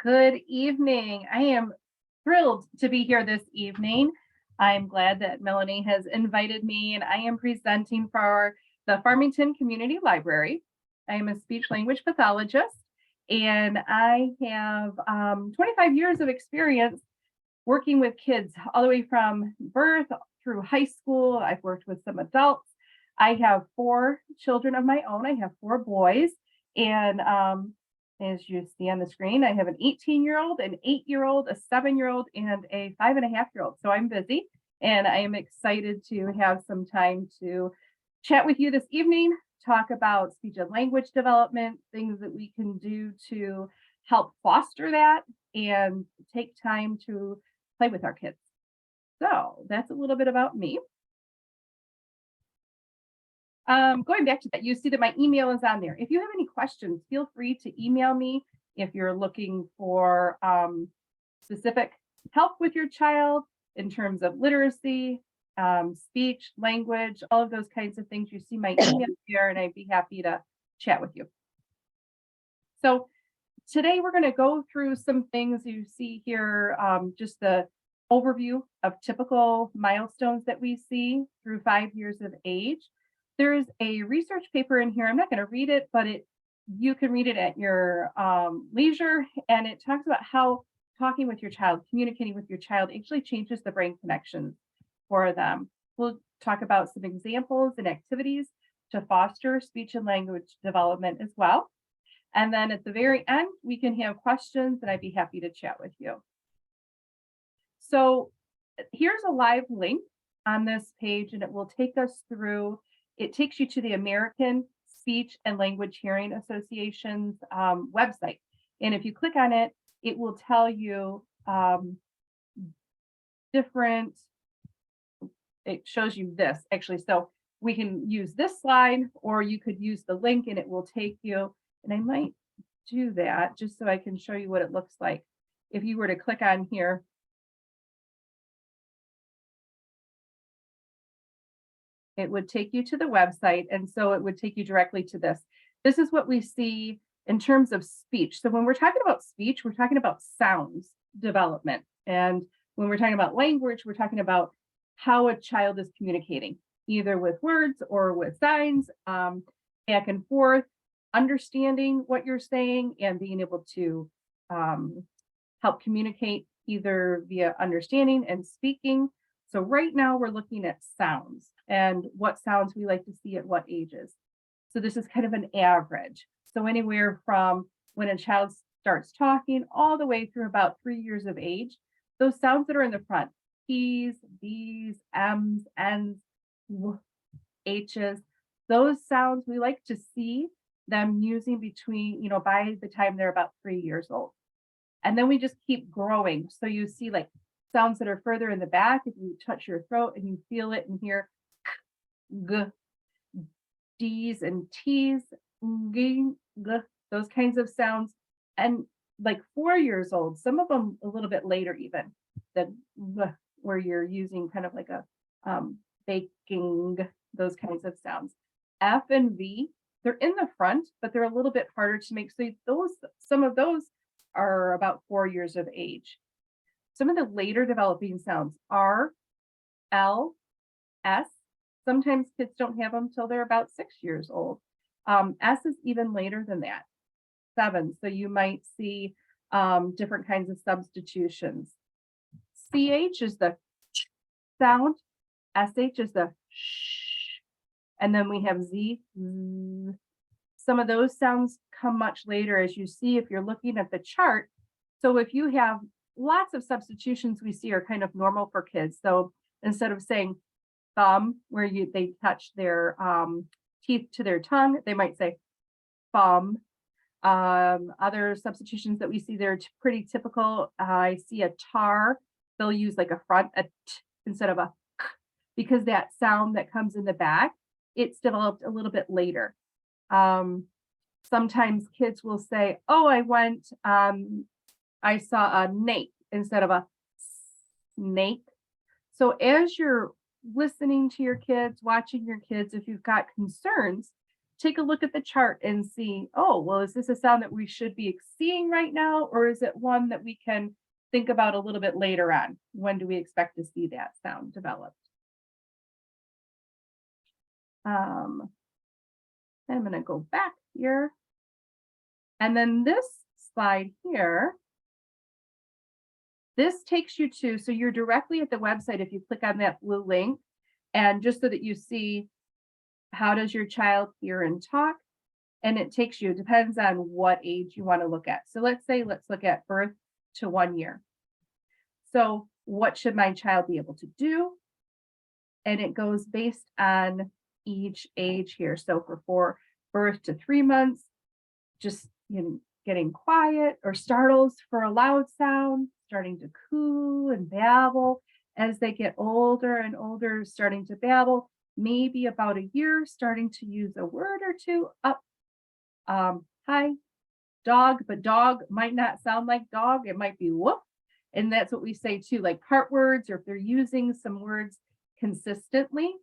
Good evening. I am thrilled to be here this evening. I'm glad that Melanie has invited me, and I am presenting for the Farmington Community Library. I am a speech language pathologist, and I have 25 years of experience working with kids all the way from birth through high school. I've worked with some adults. I have 4 children of my own. I have 4 boys, and as you see on the screen, I have an 18-year-old, an 8-year-old, a 7-year-old, and a 5.5-year-old. So I'm busy, and I am excited to have some time to chat with you this evening, talk about speech and language development, things that we can do to help foster that, and take time to play with our kids. So that's a little bit about me. Going back to that, you see that my email is on there. If you have any questions, feel free to email me if you're looking for specific help with your child in terms of literacy, speech, language, all of those kinds of things. You see my email here, and I'd be happy to chat with you. So today we're going to go through some things you see here, just the overview of typical milestones that we see through 5 years of age. There's a research paper in here. I'm not going to read it, but you can read it at your leisure. And it talks about how talking with your child, communicating with your child actually changes the brain connections for them. We'll talk about some examples and activities to foster speech and language development as well. And then at the very end, we can have questions, and I'd be happy to chat with you. So here's a live link on this page, and it will take us through. It takes you to the American Speech and Language Hearing Association's website. And if you click on it, it will tell you it shows you this actually. So we can use this slide, or you could use the link and it will take you. And I might do that just so I can show you what it looks like. If you were to click on here, it would take you to the website, and so it would take you directly to this. This is what we see in terms of speech. So when we're talking about speech, we're talking about sounds development. And when we're talking about language, we're talking about how a child is communicating, either with words or with signs, back and forth, understanding what you're saying and being able to help communicate either via understanding and speaking. So right now we're looking at sounds and what sounds we like to see at what ages. So this is kind of an average. So anywhere from when a child starts talking all the way through about 3 years of age, those sounds that are in the front, P's, B's, M's, N's, H's, those sounds we like to see them using between, by the time they're about 3 years old. And then we just keep growing. So you see like sounds that are further in the back, if you touch your throat and you feel it and hear g, D's and T's, g, those kinds of sounds. And like 4 years old, some of them a little bit later even, where you're using kind of like a baking, those kinds of sounds. F and V, they're in the front, but they're a little bit harder to make. So some of those are about 4 years of age. Some of the later developing sounds R, L, S. Sometimes kids don't have them till they're about 6 years old. S is even later than that, 7. So you might see different kinds of substitutions. CH is the ch sound. SH is the sh. And then we have Z. Some of those sounds come much later, as you see if you're looking at the chart. So if you have lots of substitutions we see are kind of normal for kids. So instead of saying thumb, where they touch their teeth to their tongue, they might say thumb. Other substitutions that we see there are pretty typical. I see a tar. They'll use like a front, a t instead of a k, because that sound that comes in the back, it's developed a little bit later. Sometimes kids will say, oh, I saw a snake instead of a snake. So as you're listening to your kids, watching your kids, if you've got concerns, take a look at the chart and see, oh, well, is this a sound that we should be seeing right now? Or is it one that we can think about a little bit later on? When do we expect to see that sound developed? I'm going to go back here. And then this slide here, this takes you to, so you're directly at the website if you click on that blue link, and just so that you see how does your child hear and talk, and it takes you, depends on what age you want to look at. So let's look at birth to 1 year. So what should my child be able to do? And it goes based on each age here. So for birth to 3 months, just getting quiet or startles for a loud sound, starting to coo and babble. As they get older and older, starting to babble, maybe about a year, starting to use a word or two, up, hi, dog, but dog might not sound like dog. It might be whoop. And that's what we say too, like part words, or if they're using some words consistently,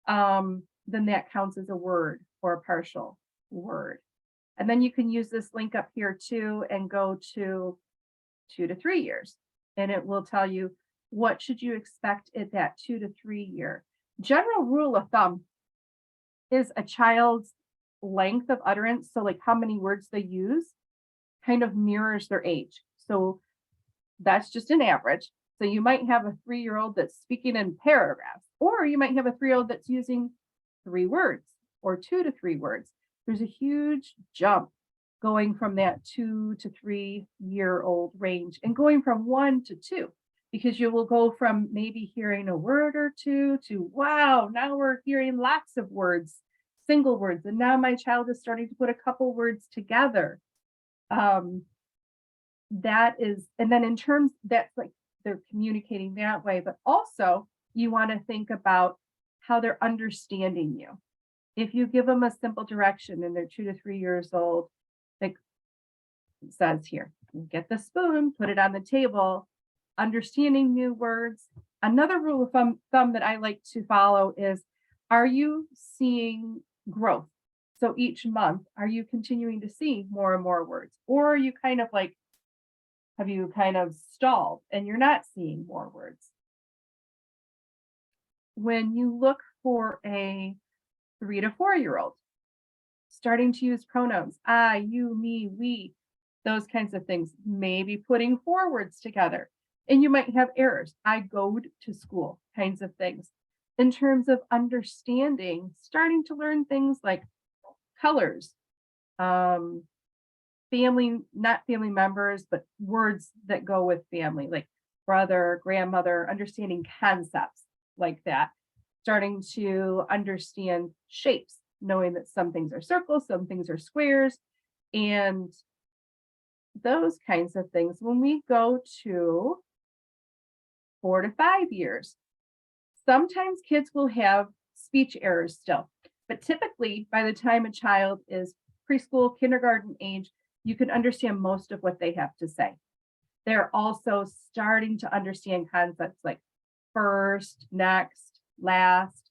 then that counts as a word or a partial word. And then you can use this link up here too and go to 2 to 3 years. And it will tell you what should you expect at that 2 to 3 year. General rule of thumb is a child's length of utterance. So like how many words they use kind of mirrors their age. So that's just an average. So you might have a 3-year-old that's speaking in paragraphs, or you might have a 3-year-old that's using 3 words or 2 to 3 words. There's a huge jump going from that 2 to 3-year-old range and going from 1 to 2, because you will go from maybe hearing a word or two to, wow, now we're hearing lots of words, single words. And now my child is starting to put a couple words together. That is, and then in terms, that's like they're communicating that way, but also you want to think about how they're understanding you. If you give them a simple direction and they're 2 to 3 years old, like it says here, get the spoon, put it on the table, understanding new words. Another rule of thumb that I like to follow is, are you seeing growth? So each month, are you continuing to see more and more words? Or are you kind of like, have you kind of stalled and you're not seeing more words? When you look for a 3 to 4-year-old, starting to use pronouns, I, you, me, we, those kinds of things, maybe putting 4 words together. And you might have errors. I go to school, kinds of things. In terms of understanding, starting to learn things like colors, family, not family members, but words that go with family, like brother, grandmother, understanding concepts like that. Starting to understand shapes, knowing that some things are circles, some things are squares, and those kinds of things. When we go to 4 to 5 years, sometimes kids will have speech errors still, but typically by the time a child is preschool, kindergarten age, you can understand most of what they have to say. They're also starting to understand concepts like first, next, last,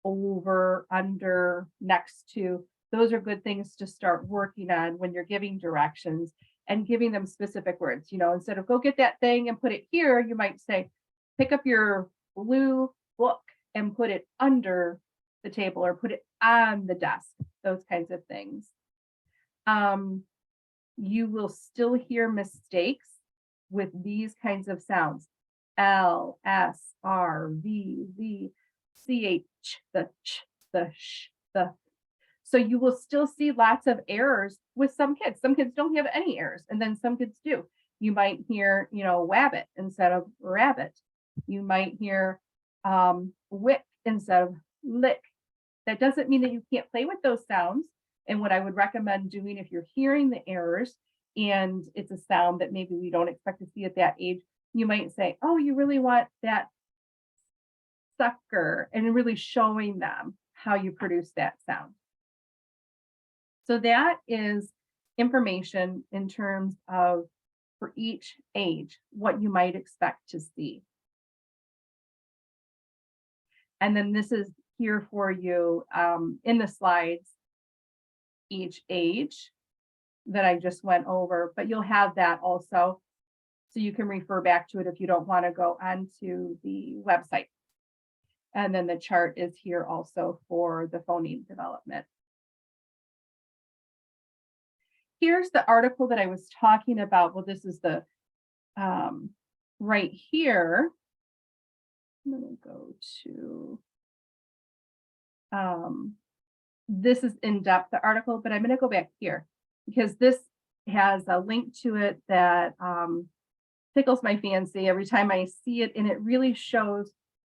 over, under, next to. Those are good things to start working on when you're giving directions and giving them specific words. Instead of go get that thing and put it here, you might say, pick up your blue book and put it under the table or put it on the desk, those kinds of things. You will still hear mistakes with these kinds of sounds. L, S, R, V, Z, CH, the ch, the sh, the. So you will still see lots of errors with some kids. Some kids don't have any errors, and then some kids do. You might hear, wabbit instead of rabbit. You might hear wick instead of lick. That doesn't mean that you can't play with those sounds. And what I would recommend doing if you're hearing the errors and it's a sound that maybe we don't expect to see at that age, you might say, oh, you really want that sucker, and really showing them how you produce that sound. So that is information in terms of, for each age, what you might expect to see. And then this is here for you in the slides each age that I just went over, but you'll have that also. So you can refer back to it if you don't want to go onto the website. And then the chart is here also for the phoneme development. Here's the article that I was talking about. Well, this is the right here. I'm going to go to this is in-depth, the article, but I'm going to go back here because this has a link to it that tickles my fancy every time I see it, and it really shows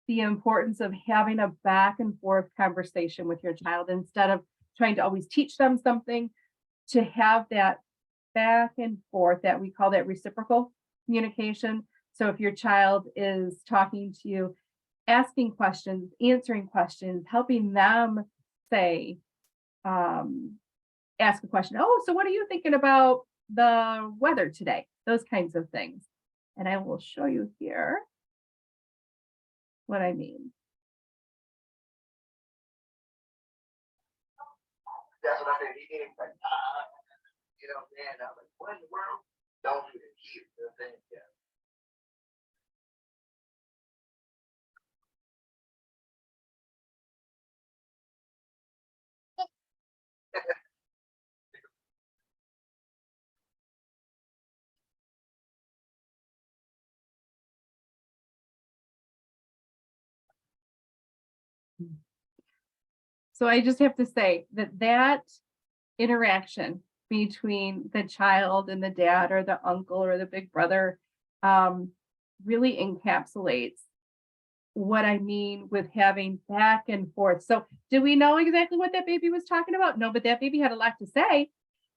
the importance of having a back and forth conversation with your child instead of trying to always teach them something, to have that back and forth that we call that reciprocal communication. So if your child is talking to you, asking questions, answering questions, helping them say, ask a question. Oh, so what are you thinking about the weather today? Those kinds of things. And I will show you here what I mean. That's what I said. He didn't like, you know, man, I'm like, what in the world? Don't do it. Keep the thing. Yeah. So I just have to say that interaction between the child and the dad or the uncle or the big brother really encapsulates what I mean with having back and forth. So do we know exactly what that baby was talking about? No, but that baby had a lot to say.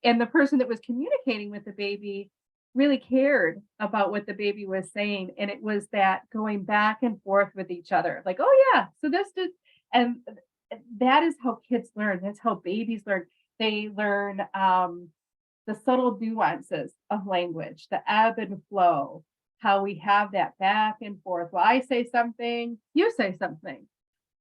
And the person that was communicating with the baby really cared about what the baby was saying. And it was that going back and forth with each other. Like, oh yeah, so this did, and that is how kids learn. That's how babies learn. They learn the subtle nuances of language, the ebb and flow, how we have that back and forth. Well, I say something, you say something.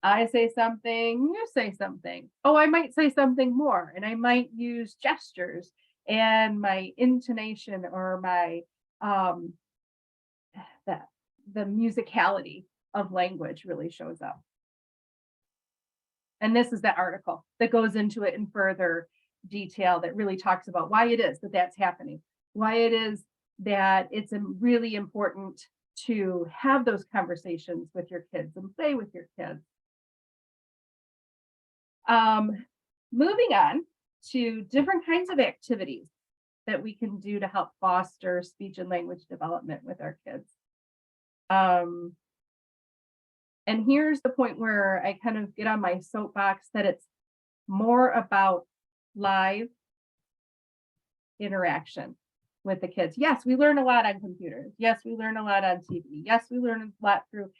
I say something, you say something. Oh, I might say something more, and I might use gestures and my intonation or my the musicality of language really shows up. And this is the article that goes into it in further detail that really talks about why it is that that's happening, why it is that it's really important to have those conversations with your kids and play with your kids. Moving on to different kinds of activities that we can do to help foster speech and language development with our kids. And here's the point where I kind of get on my soapbox that it's more about live interaction with the kids. Yes, we learn a lot on computers. Yes, we learn a lot on TV. Yes, we learn a lot through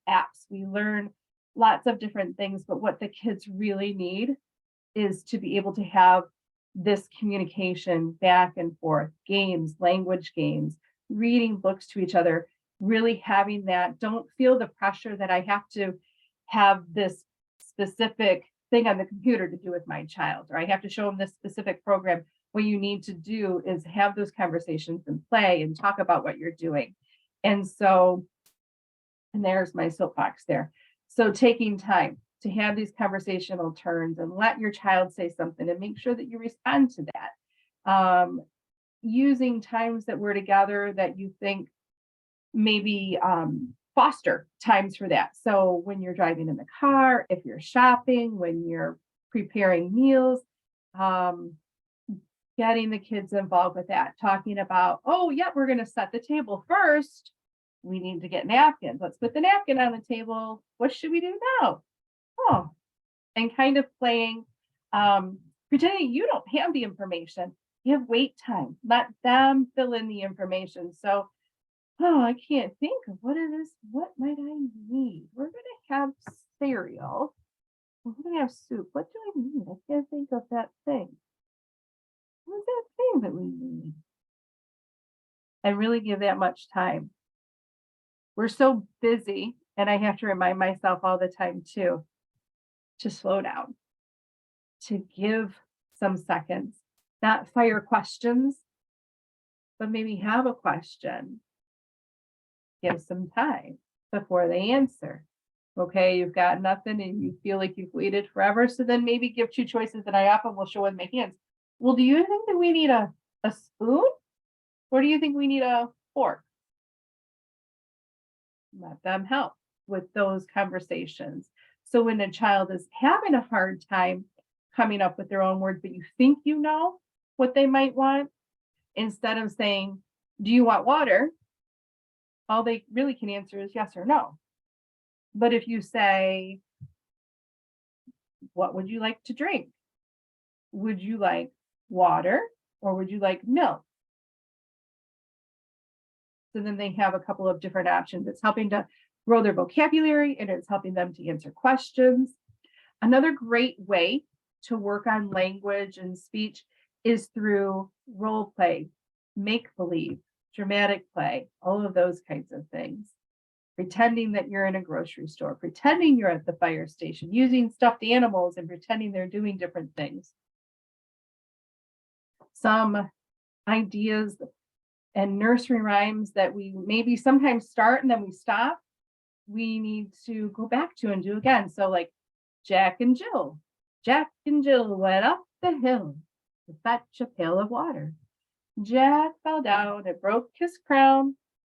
apps. We learn lots of different things, but what the kids really need is to be able to have this communication back and forth, games, language games, reading books to each other, really having that. Don't feel the pressure that I have to have this specific thing on the computer to do with my child, or I have to show them this specific program. What you need to do is have those conversations and play and talk about what you're doing. And so, and there's my soapbox there. So taking time to have these conversational turns and let your child say something and make sure that you respond to that. Using times that we're together that you think maybe foster times for that. So when you're driving in the car, if you're shopping, when you're preparing meals, getting the kids involved with that, talking about, oh, yeah, we're going to set the table first. We need to get napkins. Let's put the napkin on the table. What should we do now? Oh, and kind of playing, pretending you don't have the information. Give wait time. Let them fill in the information. So, oh, I can't think of what it is. What might I need? We're going to have cereal. We're going to have soup. What do I need? I can't think of that thing. What's that thing that we need? And really give that much time. We're so busy, and I have to remind myself all the time too, to slow down, to give some seconds, not fire questions, but maybe have a question. Give some time before they answer. Okay, you've got nothing and you feel like you've waited forever. So then maybe give two choices that I often will show with my hands. Well, do you think that we need a spoon? Or do you think we need a fork? Let them help with those conversations. So when a child is having a hard time coming up with their own words, but you think you know what they might want, instead of saying, do you want water? All they really can answer is yes or no. But if you say, what would you like to drink? Would you like water or would you like milk? So then they have a couple of different options. It's helping to grow their vocabulary and it's helping them to answer questions. Another great way to work on language and speech is through role play, make believe, dramatic play, all of those kinds of things. Pretending that you're in a grocery store, pretending you're at the fire station, using stuffed animals and pretending they're doing different things. Some ideas and nursery rhymes that we maybe sometimes start and then we stop, we need to go back to and do again. So like Jack and Jill went up the hill to fetch a pail of water. Jack fell down and broke his crown,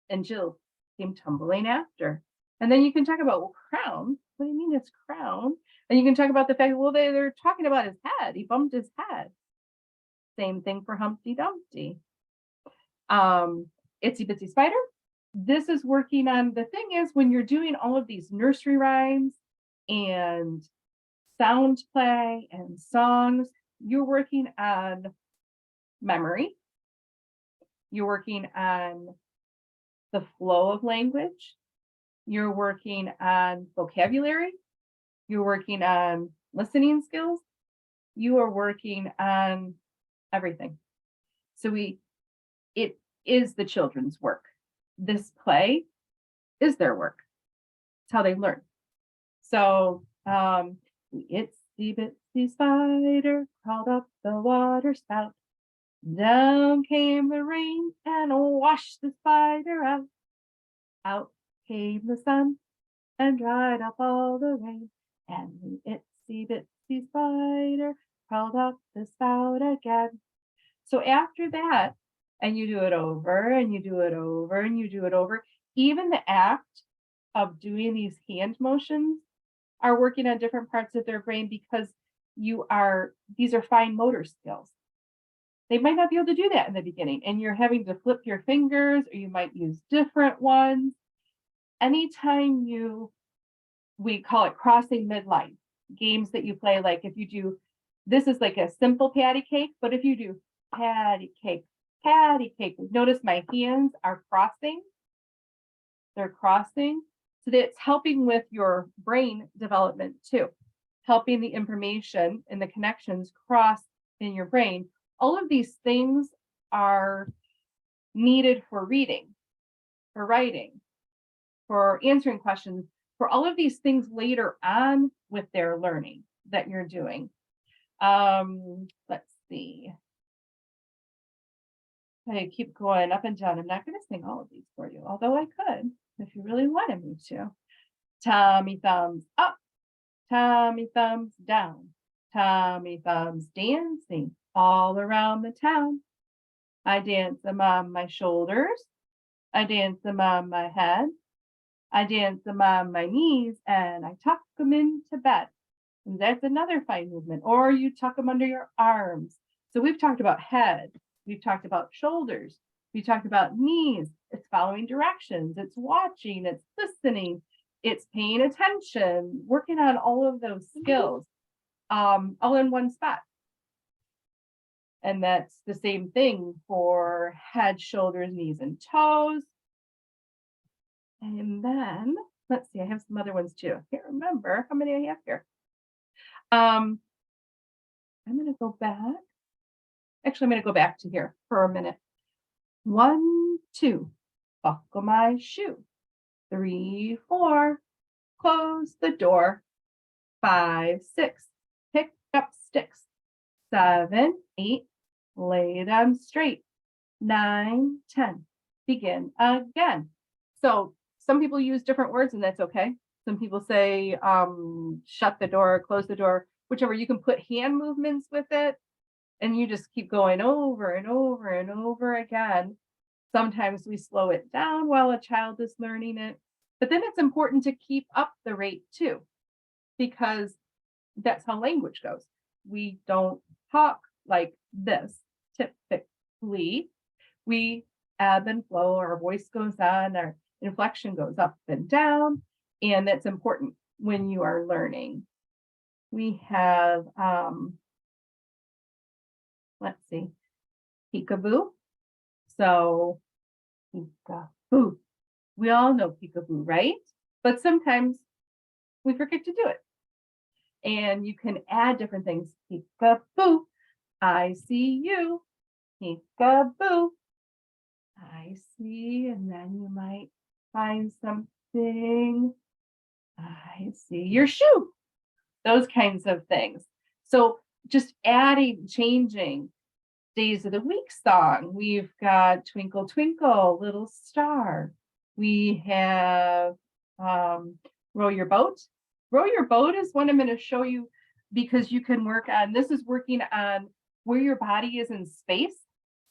and Jill came tumbling after. And then you can talk about, well, crown. What do you mean it's crown? And you can talk about the fact, well, they're talking about his head. He bumped his head. Same thing for Humpty Dumpty. Itsy Bitsy Spider. This is working on, the thing is, when you're doing all of these nursery rhymes and sound play and songs, you're working on memory. You're working on the flow of language. You're working on vocabulary. You're working on listening skills. You are working on everything. So it is the children's work. This play is their work. It's how they learn. So the itsy bitsy spider crawled up the water spout. Down came the rain and washed the spider out. Out came the sun and dried up all the rain. And the itsy bitsy spider crawled up the spout again. So after that, and you do it over and you do it over and you do it over, even the act of doing these hand motions are working on different parts of their brain because these are fine motor skills. They might not be able to do that in the beginning, and you're having to flip your fingers, or you might use different ones. Anytime we call it crossing midline, games that you play, like if you do, this is like a simple patty cake, but if you do patty cake, notice my hands are crossing. They're crossing. So that's helping with your brain development too, helping the information and the connections cross in your brain. All of these things are needed for reading, for writing, for answering questions, for all of these things later on with their learning that you're doing. Let's see. I keep going up and down. I'm not going to sing all of these for you, although I could if you really wanted me to. Tommy thumbs up, Tommy thumbs down, Tommy thumbs dancing all around the town. I dance them on my shoulders, I dance them on my head, I dance them on my knees, and I tuck them into bed. And that's another fine movement. Or you tuck them under your arms. So we've talked about head, we've talked about shoulders, we talked about knees. It's following directions, it's watching, it's listening, it's paying attention, working on all of those skills, all in one spot. And that's the same thing for head, shoulders, knees, and toes. And then, let's see, I have some other ones too. I can't remember how many I have here. I'm going to go back. Actually, I'm going to go back to here for a minute. 1, 2, buckle my shoe. 3, 4, close the door. 5, 6, pick up sticks. 7, 8, lay them straight. 9, 10, begin again. So some people use different words and that's okay. Some people say shut the door, close the door, whichever. You can put hand movements with it and you just keep going over and over and over again. Sometimes we slow it down while a child is learning it, but then it's important to keep up the rate too, because that's how language goes. We don't talk like this typically. We ebb and flow, our voice goes on, our inflection goes up and down, and that's important when you are learning. We have, let's see, peekaboo. So, peekaboo. We all know peekaboo, right? But sometimes we forget to do it. And you can add different things. Peekaboo, I see you. Peekaboo, I see. And then you might find something. I see your shoe. Those kinds of things. So just adding, changing. Days of the week song. We've got Twinkle Twinkle Little Star. We have Row Your Boat. Row Your Boat is one I'm going to show you because you can work on, this is working on where your body is in space.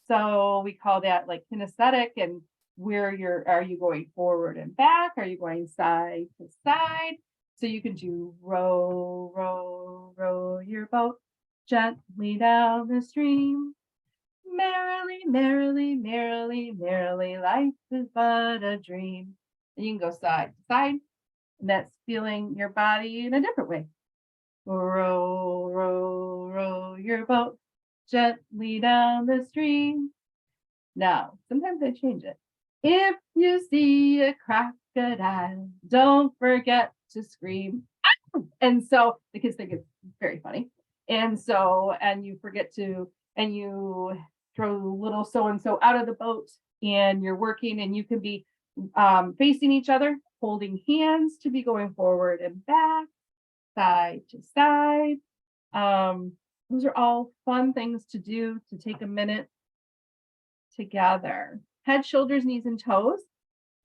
So we call that like kinesthetic, and where are you going forward and back? Are you going side to side? So you can do row, row, row your boat gently down the stream. Merrily, merrily, merrily, merrily, life is but a dream. And you can go side to side, and that's feeling your body in a different way. Row, row, row your boat gently down the stream. Now, sometimes I change it. If you see a crocodile, don't forget to scream. And so the kids think it's very funny. And so, and you forget to, and you throw little so-and-so out of the boat, and you're working, and you can be facing each other, holding hands to be going forward and back, side to side. Those are all fun things to do, to take a minute together. Head, shoulders, knees, and toes.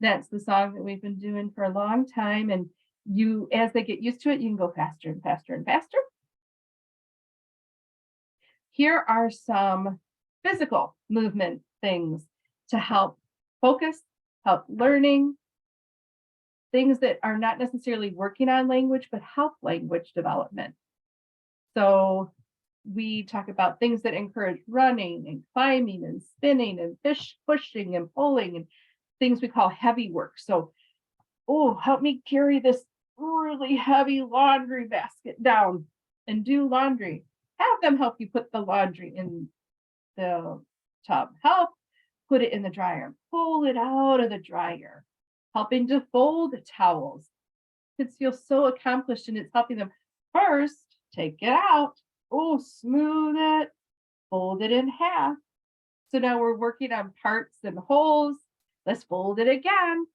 That's the song that we've been doing for a long time. And you, as they get used to it, you can go faster and faster and faster. Here are some physical movement things to help focus, help learning, things that are not necessarily working on language, but help language development. So we talk about things that encourage running and climbing and spinning and pushing and pulling, and things we call heavy work. So, oh, help me carry this really heavy laundry basket down and do laundry. Have them help you put the laundry in the tub. Help put it in the dryer. Pull it out of the dryer. Helping to fold towels. Kids feel so accomplished, and it's helping them first take it out. Oh, smooth it. Fold it in half. So now we're working on parts and holes. Let's fold it again.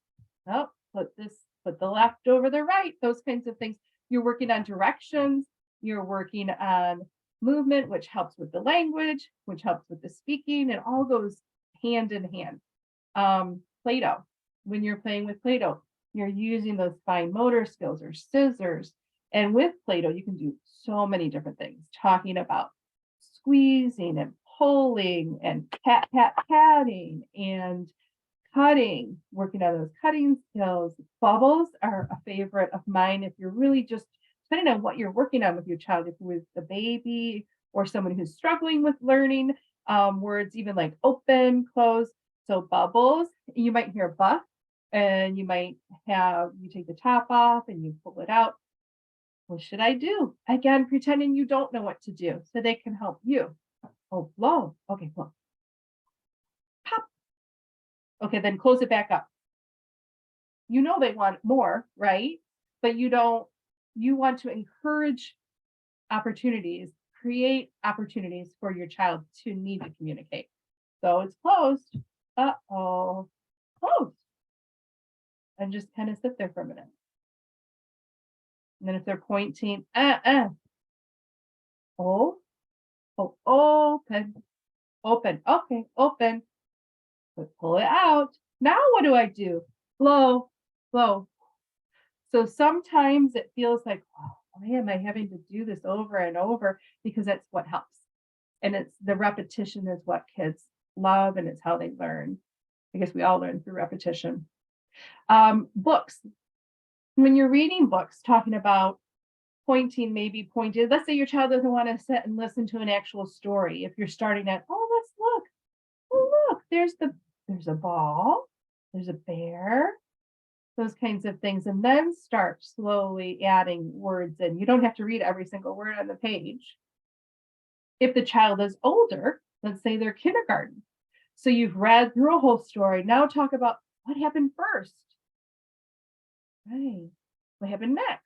Oh, put the left over the right. Those kinds of things. You're working on directions. You're working on movement, which helps with the language, which helps with the speaking. It all goes hand in hand. Play-Doh. When you're playing with Play-Doh, you're using those fine motor skills or scissors. And with Play-Doh, you can do so many different things, talking about squeezing and pulling and patting and cutting, working on those cutting skills. Bubbles are a favorite of mine. If you're really just, depending on what you're working on with your child, if with the baby or someone who's struggling with learning words, even like open, close. So bubbles, you might hear buff, and you might have, you take the top off and you pull it out. What should I do? Again, pretending you don't know what to do so they can help you. Oh, blow. Okay, blow. Pop. Okay, then close it back up. You know they want more, right? But you want to encourage opportunities, create opportunities for your child to need to communicate. So it's closed. Uh-oh, closed. And just kind of sit there for a minute. And then if they're pointing, oh, Oh, open, open. Okay, open. But pull it out. Now what do I do? Blow, blow. So sometimes it feels like, oh, why am I having to do this over and over? Because that's what helps. And it's the repetition is what kids love and it's how they learn. I guess we all learn through repetition. Books. When you're reading books, talking about pointing, maybe pointed, let's say your child doesn't want to sit and listen to an actual story. If you're starting at, oh, let's look. Oh, look, there's a ball, there's a bear, those kinds of things. And then start slowly adding words in. You don't have to read every single word on the page. If the child is older, let's say they're kindergarten. So you've read through a whole story. Now talk about what happened first. Right. What happened next?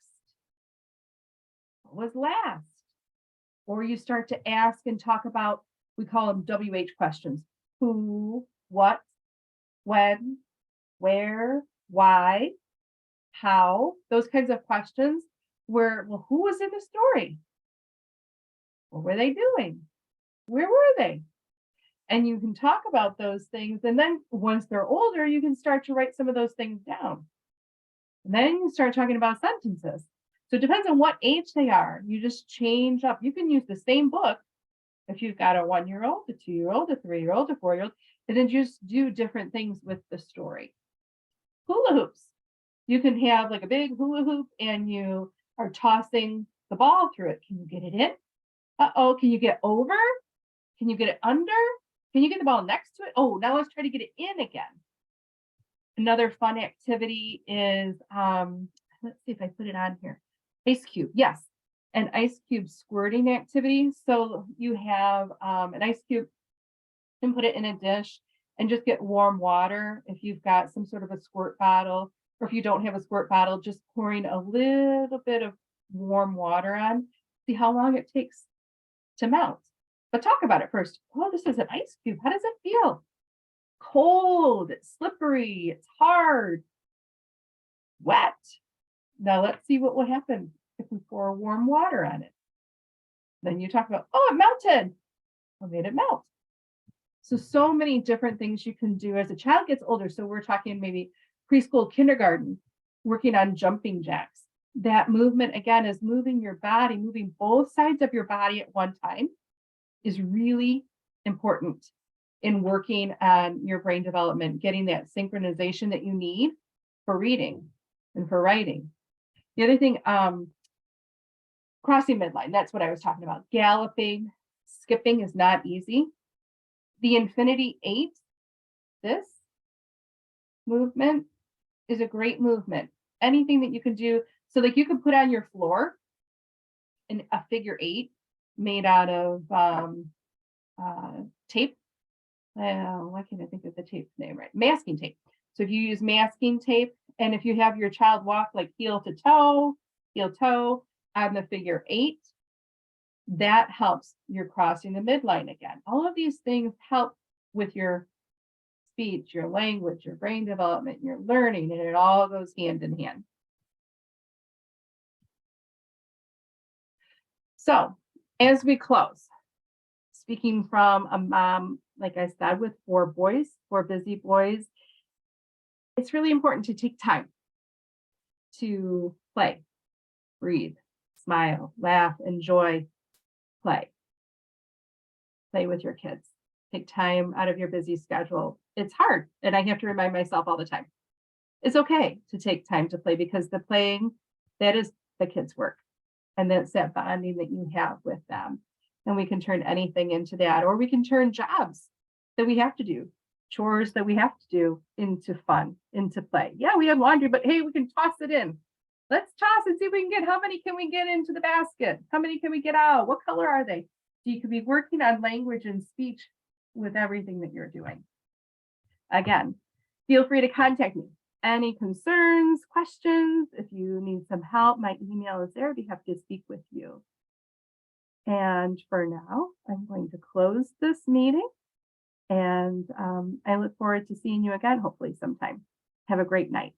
What was last? Or you start to ask and talk about, we call them WH questions. Who, what, when, where, why, how, those kinds of questions where, well, who was in the story? What were they doing? Where were they? And you can talk about those things. And then once they're older, you can start to write some of those things down. And then you start talking about sentences. So it depends on what age they are. You just change up. You can use the same book if you've got a 1-year-old, a 2-year-old, a 3-year-old, a 4-year-old, and then just do different things with the story. Hula hoops. You can have like a big hula hoop and you are tossing the ball through it. Can you get it in? Uh-oh, can you get over? Can you get it under? Can you get the ball next to it? Oh, now let's try to get it in again. Another fun activity is, let's see if I put it on here. Ice cube, yes, an ice cube squirting activity. So you have an ice cube and put it in a dish and just get warm water. If you've got some sort of a squirt bottle, or if you don't have a squirt bottle, just pouring a little bit of warm water on, see how long it takes to melt. But talk about it first. Oh, this is an ice cube. How does it feel? Cold, it's slippery, it's hard, wet. Now let's see what will happen if we pour warm water on it. Then you talk about, oh, it melted. What made it melt? So many different things you can do as a child gets older. So we're talking maybe preschool, kindergarten, working on jumping jacks. That movement, again, is moving your body, moving both sides of your body at one time is really important in working on your brain development, getting that synchronization that you need for reading and for writing. The other thing, crossing midline, that's what I was talking about. Galloping, skipping is not easy. The Infinity 8, this movement is a great movement. Anything that you can do, so like you can put on your floor in a figure 8 made out of tape. Why can't I think of the tape's name right? Masking tape. So if you use masking tape, and if you have your child walk like heel to toe on the figure 8, that helps you're crossing the midline again. All of these things help with your speech, your language, your brain development, your learning, and it all goes hand in hand. So as we close, speaking from a mom, like I said, with 4 boys, 4 busy boys, it's really important to take time to play, breathe, smile, laugh, enjoy, play. Play with your kids. Take time out of your busy schedule. It's hard, and I have to remind myself all the time. It's okay to take time to play because the playing, that is the kids' work. And that's that bonding that you have with them. And we can turn anything into that, or we can turn jobs that we have to do, chores that we have to do into fun, into play. Yeah, we have laundry, but hey, we can toss it in. Let's toss and see if we can get, how many can we get into the basket? How many can we get out? What color are they? So you could be working on language and speech with everything that you're doing. Again, feel free to contact me. Any concerns, questions, if you need some help, my email is there. I'd be happy to speak with you. And for now, I'm going to close this meeting. And I look forward to seeing you again, hopefully sometime. Have a great night.